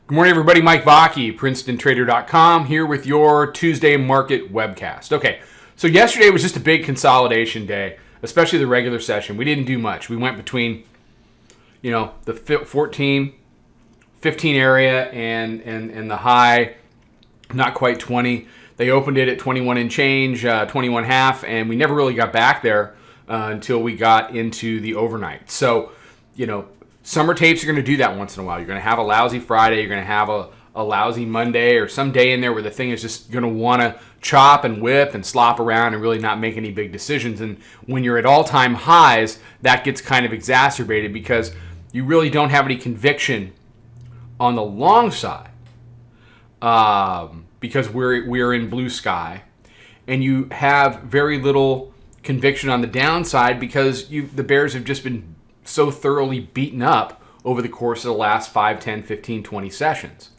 Good morning, everybody. Mike Vacchi, Princetontrader.com, here with your Tuesday market webcast. Okay, so yesterday was just a big consolidation day, especially the regular session. We didn't do much. We went between, the 14, 15 area and the high, not quite 20. They opened it at 21 and change, 21 half, and we never really got back there until we got into the overnight. So, summer tapes are going to do that once in a while. You're going to have a lousy Friday. You're going to have a lousy Monday or some day in there where the thing is just going to want to chop and whip and slop around and really not make any big decisions. And when you're at all-time highs, that gets kind of exacerbated because you really don't have any conviction on the long side because we're in blue sky. And you have very little conviction on the downside because the bears have just been so thoroughly beaten up over the course of the last 5, 10, 15, 20 sessions.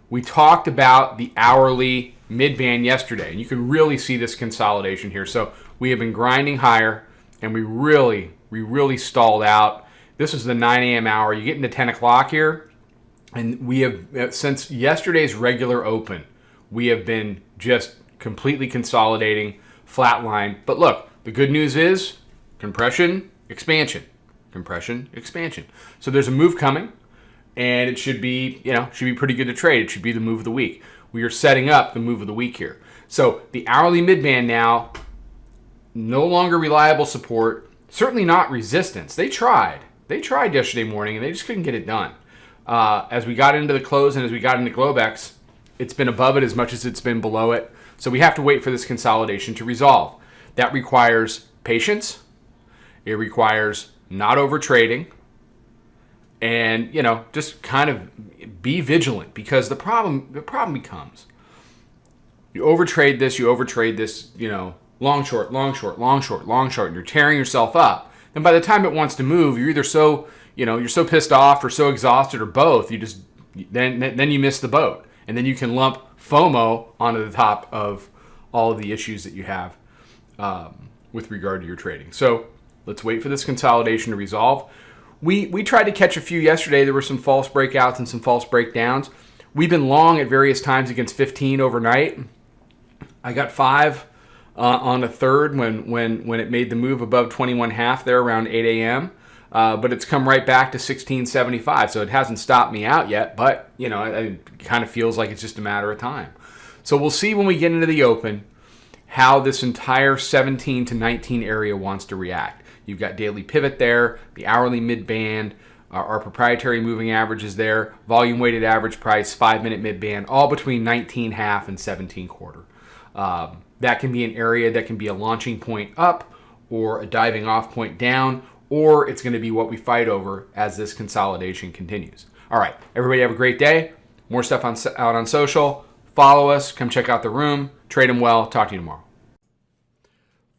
We talked about the hourly mid-band yesterday, and you can really see this consolidation here. So we have been grinding higher, and we really stalled out. This is the 9 a.m. hour. You get into 10 o'clock here, and we have, since yesterday's regular open, we have been just completely consolidating, flatline. But look, the good news is compression, expansion, compression, expansion. So there's a move coming, and it should be pretty good to trade. It should be the move of the week. We are setting up the move of the week here. So the hourly midband now, no longer reliable support, certainly not resistance. They tried yesterday morning, and they just couldn't get it done. As we got into the close and as we got into Globex, it's been above it as much as it's been below it. So we have to wait for this consolidation to resolve. That requires patience. It requires not over trading and, just kind of be vigilant because the problem becomes you overtrade this, long, short, long, short, long, short, long, short, and you're tearing yourself up. And by the time it wants to move, you're either you're so pissed off or so exhausted or both, then you miss the boat. And then you can lump FOMO onto the top of all of the issues that you have with regard to your trading. So let's wait for this consolidation to resolve. We tried to catch a few yesterday. There were some false breakouts and some false breakdowns. We've been long at various times against 15 overnight. I got 5 on a third when it made the move above 21 half there around 8 a.m. But it's come right back to 1675. So it hasn't stopped me out yet, but it kind of feels like it's just a matter of time. So we'll see when we get into the open how this entire 17 to 19 area wants to react. You've got daily pivot there, the hourly mid-band, our proprietary moving average is there, volume weighted average price, 5-minute mid-band, all between 19 half and 17 quarter. That can be an area that can be a launching point up or a diving off point down, or it's going to be what we fight over as this consolidation continues. All right, everybody have a great day. More stuff out on social. Follow us. Come check out the room. Trade them well. Talk to you tomorrow.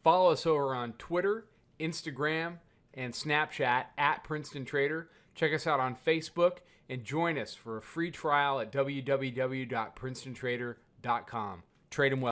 Follow us over on Twitter, Instagram, and Snapchat at Princeton Trader. Check us out on Facebook and join us for a free trial at www.princetontrader.com. Trade them well.